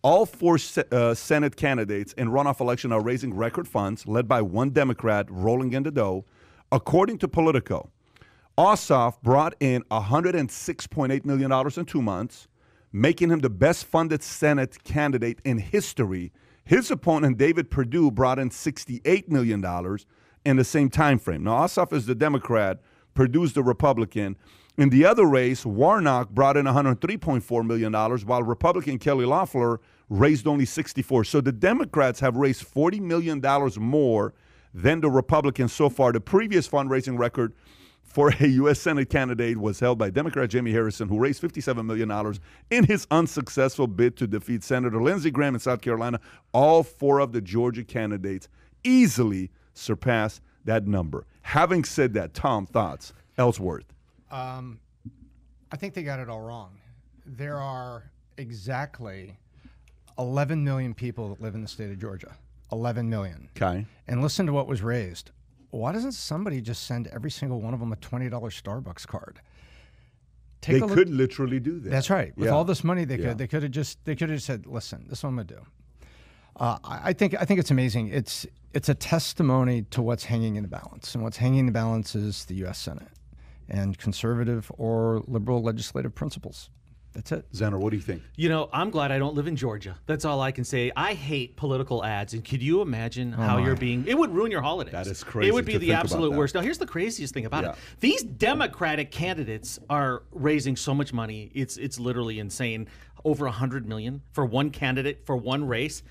All four Senate candidates in runoff election are raising record funds, led by one Democrat rolling in the dough. According to Politico, Ossoff brought in $106.8 million in 2 months, making him the best-funded Senate candidate in history. His opponent, David Perdue, brought in $68 million in the same time frame. Now, Ossoff is the Democrat, Perdue's the Republican. In the other race, Warnock brought in $103.4 million, while Republican Kelly Loeffler raised only $64. So the Democrats have raised $40 million more than the Republicans so far. The previous fundraising record for a U.S. Senate candidate was held by Democrat Jamie Harrison, who raised $57 million in his unsuccessful bid to defeat Senator Lindsey Graham in South Carolina. All four of the Georgia candidates easily surpassed that number. Having said that, Tom, thoughts? Ellsworth. I think they got it all wrong. There are exactly 11 million people that live in the state of Georgia. 11 million. Okay. And listen to what was raised. Why doesn't somebody just send every single one of them a $20 Starbucks card? They could literally do that. That's right. With all this money, they could have just said, "Listen, this is what I'm gonna do." I think it's amazing. It's a testimony to what's hanging in the balance, and what's hanging in the balance is the U.S. Senate and conservative or liberal legislative principles. That's it. Zenner, what do you think? You know, I'm glad I don't live in Georgia. That's all I can say. I hate political ads, and could you imagine how you're being? It would ruin your holidays. That is crazy. It would be the absolute worst. Now, here's the craziest thing about it: these Democratic candidates are raising so much money. It's literally insane. Over $100 million for one candidate for one race.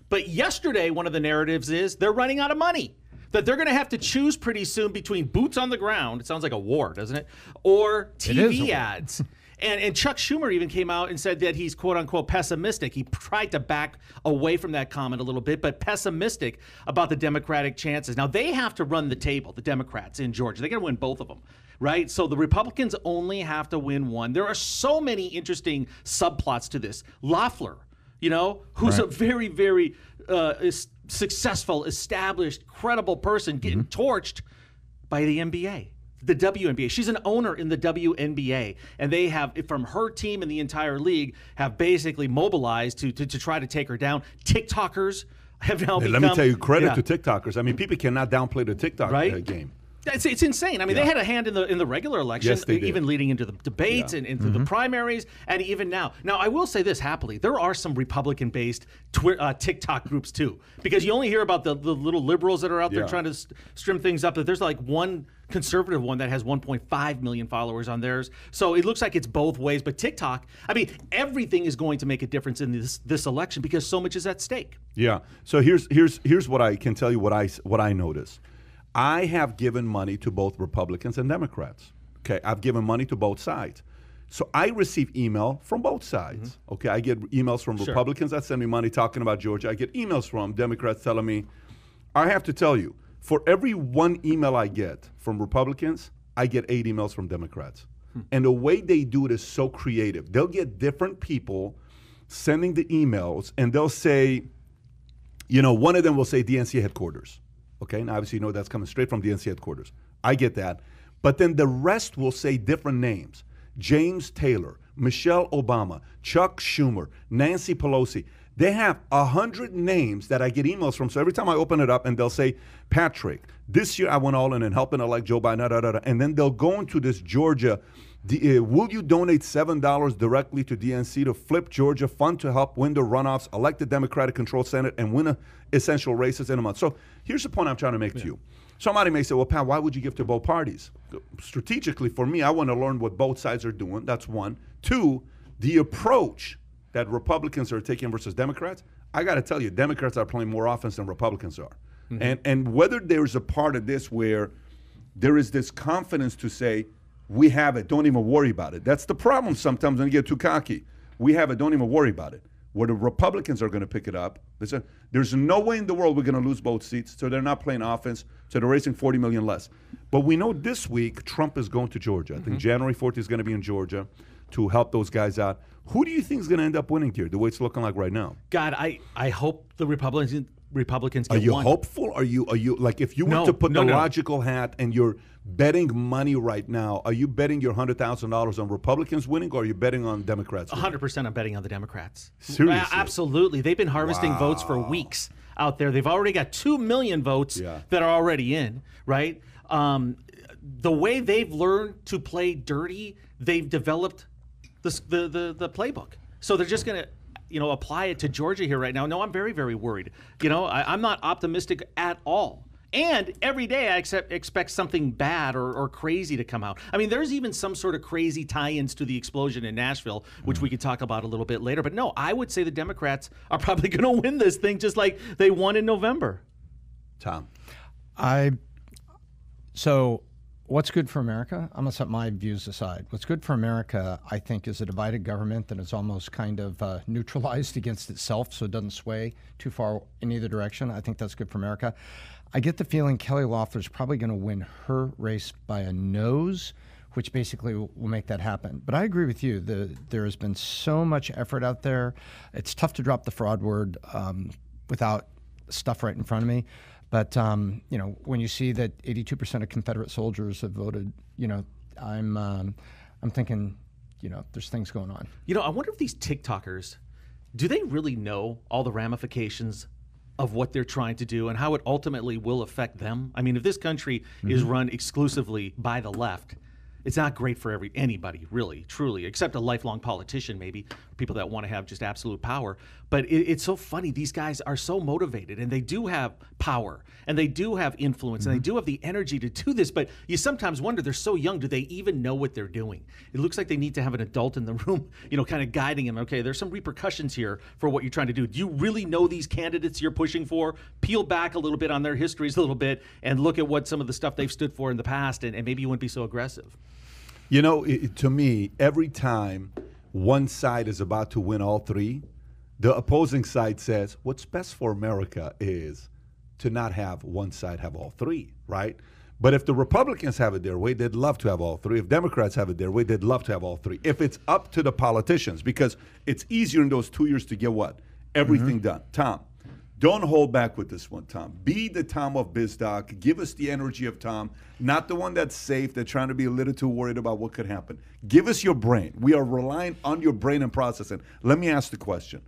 But yesterday, one of the narratives is they're running out of money. That they're going to have to choose pretty soon between boots on the ground, it sounds like a war, doesn't it? Or TV ads. And Chuck Schumer even came out and said that he's quote-unquote pessimistic. He tried to back away from that comment a little bit, but pessimistic about the Democratic chances. Now, they have to run the table, the Democrats in Georgia. They're going to win both of them, right? So the Republicans only have to win one. There are so many interesting subplots to this. Loeffler, you know, who's a very, very successful, established, credible person getting torched by the NBA, the WNBA. She's an owner in the WNBA, and they have, from her team and the entire league, have basically mobilized to try to take her down. TikTokers have now become... Let me tell you, credit to TikTokers. I mean, people cannot downplay the TikTok game. It's insane. I mean, they had a hand in the regular election, even leading into the debates and into the primaries, and even now. Now, I will say this happily: there are some Republican-based TikTok groups too, because you only hear about the little liberals that are out there trying to strim things up. But there's like one conservative one that has 1.5 million followers on theirs. So it looks like it's both ways. But TikTok, I mean, everything is going to make a difference in this election because so much is at stake. Yeah. So here's what I can tell you. What I notice. I have given money to both Republicans and Democrats. Okay, I've given money to both sides. So I receive email from both sides. Okay, I get emails from Republicans that send me money talking about Georgia. I get emails from Democrats telling me, I have to tell you, for every one email I get from Republicans, I get 8 emails from Democrats. And the way they do it is so creative. They'll get different people sending the emails, and they'll say, you know, one of them will say DNC headquarters. Okay, now obviously you know that's coming straight from the DNC headquarters. I get that. But then the rest will say different names. James Taylor, Michelle Obama, Chuck Schumer, Nancy Pelosi. They have 100 names that I get emails from. So every time I open it up and they'll say, Patrick, this year I went all in and helping elect Joe Biden, and then they'll go into this Georgia, will you donate $7 directly to DNC to flip Georgia, fund to help win the runoffs, elect the Democratic-controlled Senate, and win essential races in a month? So here's the point I'm trying to make to you. Somebody may say, well, Pat, why would you give to both parties? Strategically, for me, I want to learn what both sides are doing. That's one. 2, the approach that Republicans are taking versus Democrats. I got to tell you, Democrats are playing more offense than Republicans are. And whether there's a part of this where there is this confidence to say, we have it, don't even worry about it. That's the problem sometimes when you get too cocky. We have it, don't even worry about it. Where the Republicans are going to pick it up. There's no way in the world we're going to lose both seats, so they're not playing offense, so they're raising $40 million less. But we know this week Trump is going to Georgia. I think January 4th is going to be in Georgia to help those guys out. Who do you think is going to end up winning here, the way it's looking like right now? God, I hope the Republicans Are get you one. hopeful? Are you like, if you were to put the logical hat and you're betting money right now, are you betting your $100,000 on Republicans winning, or are you betting on Democrats winning? 100% I'm betting on the Democrats. Seriously? Absolutely. They've been harvesting votes for weeks out there. They've already got 2 million votes that are already in, right? The way they've learned to play dirty, they've developed the playbook. So they're just going to apply it to Georgia here right now. No, I'm very, very worried. I'm not optimistic at all. And every day I expect something bad or crazy to come out. I mean, there's even some sort of crazy tie-ins to the explosion in Nashville, which we could talk about a little bit later. But no, I would say the Democrats are probably going to win this thing just like they won in November. Tom? So what's good for America? I'm going to set my views aside. What's good for America, I think, is a divided government that is almost kind of neutralized against itself, so it doesn't sway too far in either direction. I think that's good for America. I get the feeling Kelly Loeffler's probably going to win her race by a nose, which basically will make that happen. But I agree with you. There has been so much effort out there. It's tough to drop the fraud word without stuff right in front of me. But when you see that 82% of Confederate soldiers have voted, I'm thinking, there's things going on. I wonder if these TikTokers, do they really know all the ramifications of what they're trying to do and how it ultimately will affect them? I mean, if this country is run exclusively by the left, it's not great for anybody, really, truly, except a lifelong politician, maybe, people that want to have just absolute power. But it's so funny. These guys are so motivated, and they do have power, and they do have influence, and they do have the energy to do this. But you sometimes wonder, they're so young, do they even know what they're doing? It looks like they need to have an adult in the room, kind of guiding them. Okay, there's some repercussions here for what you're trying to do. Do you really know these candidates you're pushing for? Peel back a little bit on their histories a little bit and look at what some of the stuff they've stood for in the past, and maybe you wouldn't be so aggressive. To me, every time one side is about to win all three, the opposing side says, what's best for America is to not have one side have all three, right? But if the Republicans have it their way, they'd love to have all three. If Democrats have it their way, they'd love to have all three. If it's up to the politicians, because it's easier in those 2 years to get what? Everything done. Tom, don't hold back with this one, Tom. Be the Tom of BizDoc. Give us the energy of Tom, not the one that's safe, that's trying to be a little too worried about what could happen. Give us your brain. We are relying on your brain and processing. Let me ask the question.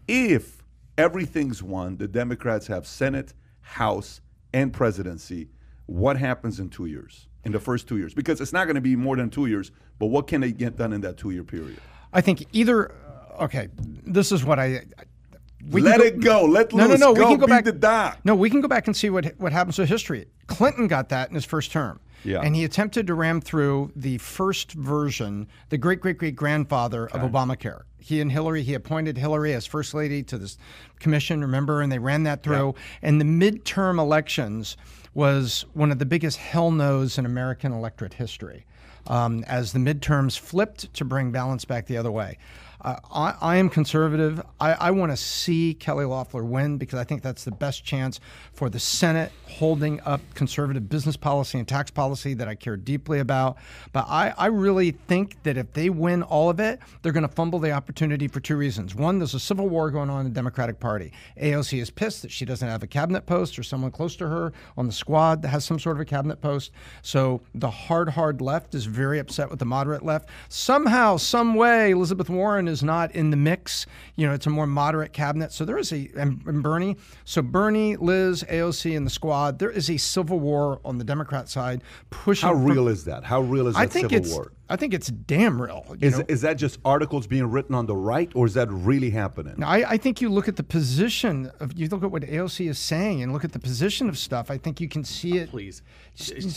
If everything's won, the Democrats have Senate, House, and presidency, what happens in 2 years, in the first 2 years? Because it's not going to be more than 2 years, but what can they get done in that 2 year period? I think this is what Let it go. Let loose. No. Go. We can go back. The doc. No, we can go back and see what happens to history. Clinton got that in his first term. Yeah. And he attempted to ram through the first version, the great-great-great-grandfather of Obamacare. He appointed Hillary as first lady to this commission, remember, and they ran that through. Yeah. And the midterm elections was one of the biggest hell-nos in American electorate history, as the midterms flipped to bring balance back the other way. I am conservative. I want to see Kelly Loeffler win because I think that's the best chance for the Senate holding up conservative business policy and tax policy that I care deeply about. But I really think that if they win all of it, they're going to fumble the opportunity for two reasons. One, there's a civil war going on in the Democratic Party. AOC is pissed that she doesn't have a cabinet post or someone close to her on the squad that has some sort of a cabinet post. So the hard left is very upset with the moderate left. Somehow, some way, Elizabeth Warren is not in the mix. It's a more moderate cabinet. So there is and Bernie. So Bernie, Liz, AOC, and the squad, there is a civil war on the Democrat side pushing. How real is that? How real is that civil war? I think it's damn real. Is that just articles being written on the right, or is that really happening? Now, I think you look at the position you look at what AOC is saying and look at the position of stuff. I think you can see it. Please,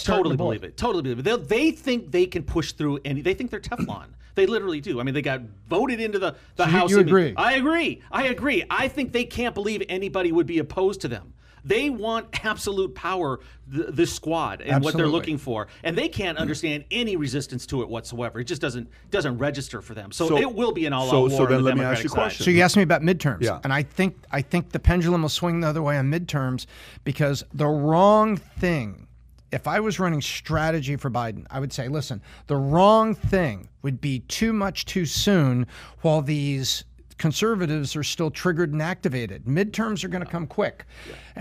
totally believe it. Totally believe it. They think they can push through any. They think they're Teflon. They literally do. I mean, they got voted into the House. You agree? I agree. I think they can't believe anybody would be opposed to them. They want absolute power, this squad, and what they're looking for. And they can't understand any resistance to it whatsoever. It just doesn't register for them. So it will be an all-out war. So then let me Democratic ask you a question. So you asked me about midterms. Yeah. And I think the pendulum will swing the other way on midterms because the wrong thing, if I was running strategy for Biden, I would say, listen, the wrong thing would be too much too soon while these conservatives are still triggered and activated. Midterms are going to come quick.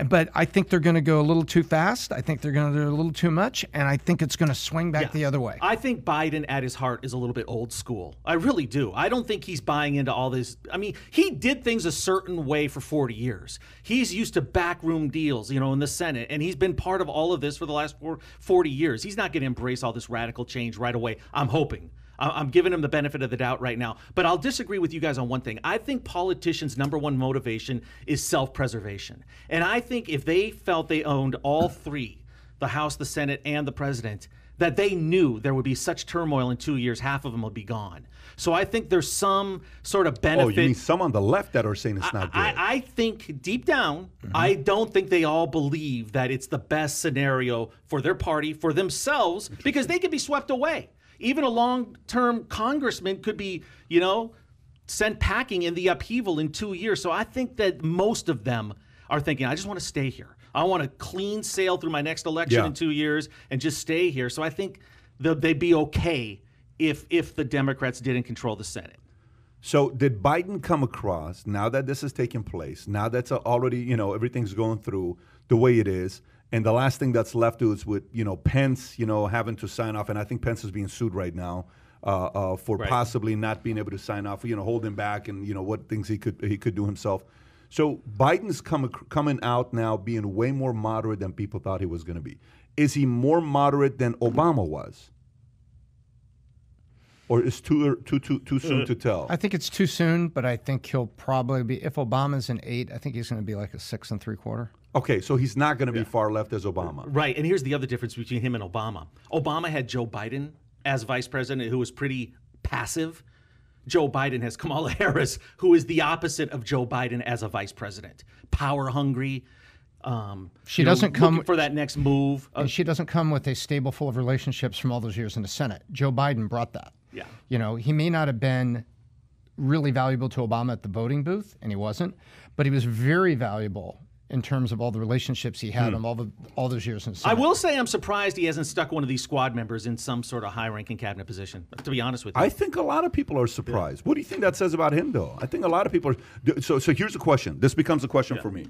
But I think they're going to go a little too fast. I think they're going to do a little too much. And I think it's going to swing back the other way. I think Biden at his heart is a little bit old school. I really do. I don't think he's buying into all this. I mean, he did things a certain way for 40 years. He's used to backroom deals, in the Senate. And he's been part of all of this for the last 40 years. He's not going to embrace all this radical change right away. I'm hoping. I'm giving him the benefit of the doubt right now. But I'll disagree with you guys on one thing. I think politicians' number one motivation is self-preservation. And I think if they felt they owned all three, the House, the Senate, and the president, that they knew there would be such turmoil in 2 years, half of them would be gone. So I think there's some sort of benefit. Oh, you mean some on the left that are saying it's not good? I think deep down, I don't think they all believe that it's the best scenario for their party, for themselves, because they could be swept away. Even a long-term congressman could be, sent packing in the upheaval in 2 years. So I think that most of them are thinking, I just want to stay here. I want to clean sail through my next election in 2 years and just stay here. So I think they'd be okay if the Democrats didn't control the Senate. So did Biden come across, now that this is taking place, now that's already, everything's going through the way it is, and the last thing that's left is with, Pence, having to sign off, and I think Pence is being sued right now for possibly not being able to sign off, holding back and, what things he could do himself. So Biden's coming out now being way more moderate than people thought he was going to be. Is he more moderate than Obama was? Or is too soon to tell? I think it's too soon, but I think he'll probably be, if Obama's an 8, I think he's going to be like a 6 3/4. Okay, so he's not going to be far left as Obama. Right, and here's the other difference between him and Obama. Obama had Joe Biden as vice president, who was pretty passive. Joe Biden has Kamala Harris, who is the opposite of Joe Biden as a vice president. Power hungry. She doesn't come for that next move. And she doesn't come with a stable full of relationships from all those years in the Senate. Joe Biden brought that. Yeah. He may not have been really valuable to Obama at the voting booth, and he wasn't, but he was very valuable in terms of all the relationships he had on all those years in the Senate. I will say I'm surprised he hasn't stuck one of these squad members in some sort of high-ranking cabinet position, to be honest with you. I think a lot of people are surprised. What do you think that says about him, though? I think a lot of people are. So here's the question. This becomes a question for me.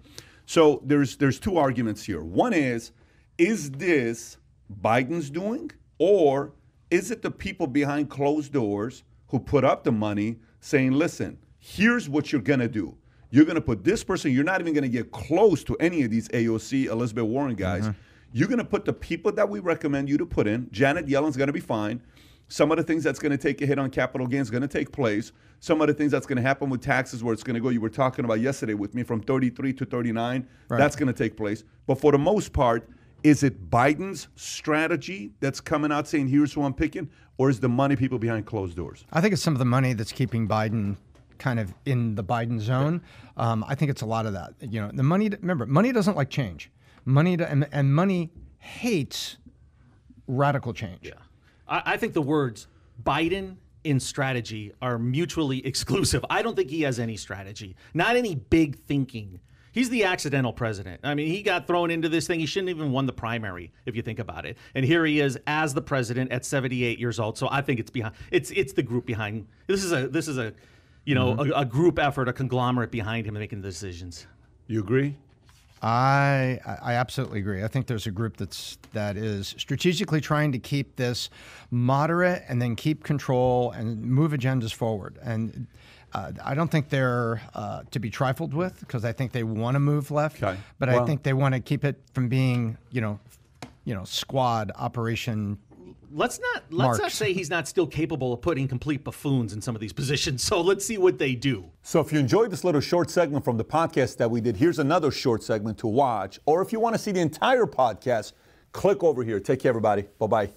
So there's two arguments here. One is this Biden's doing, or is it the people behind closed doors who put up the money saying, listen, here's what you're going to do. You're going to put this person, you're not even going to get close to any of these AOC, Elizabeth Warren guys. You're going to put the people that we recommend you to put in. Janet Yellen's going to be fine. Some of the things that's going to take a hit on capital gains is going to take place. Some of the things that's going to happen with taxes where it's going to go, you were talking about yesterday with me, from 33 to 39, that's going to take place. But for the most part, is it Biden's strategy that's coming out saying, here's who I'm picking, or is the money people behind closed doors? I think it's some of the money that's keeping Biden kind of in the Biden zone. I think it's a lot of that. The money, remember, money doesn't like change. Money hates radical change. Yeah. I think the words Biden in strategy are mutually exclusive. I don't think he has any strategy, not any big thinking. He's the accidental president. I mean, he got thrown into this thing. He shouldn't even won the primary, if you think about it. And here he is as the president at 78 years old. So I think it's behind. It's the group behind. This is a a group effort, a conglomerate behind him making the decisions. You agree? I absolutely agree. I think there's a group that is strategically trying to keep this moderate and then keep control and move agendas forward. And I don't think they're to be trifled with, because I think they want to move left. Okay. But I think they want to keep it from being, squad operation. Let's not say he's not still capable of putting complete buffoons in some of these positions. So let's see what they do. So if you enjoyed this little short segment from the podcast that we did, here's another short segment to watch. Or if you want to see the entire podcast, click over here. Take care, everybody. Bye-bye.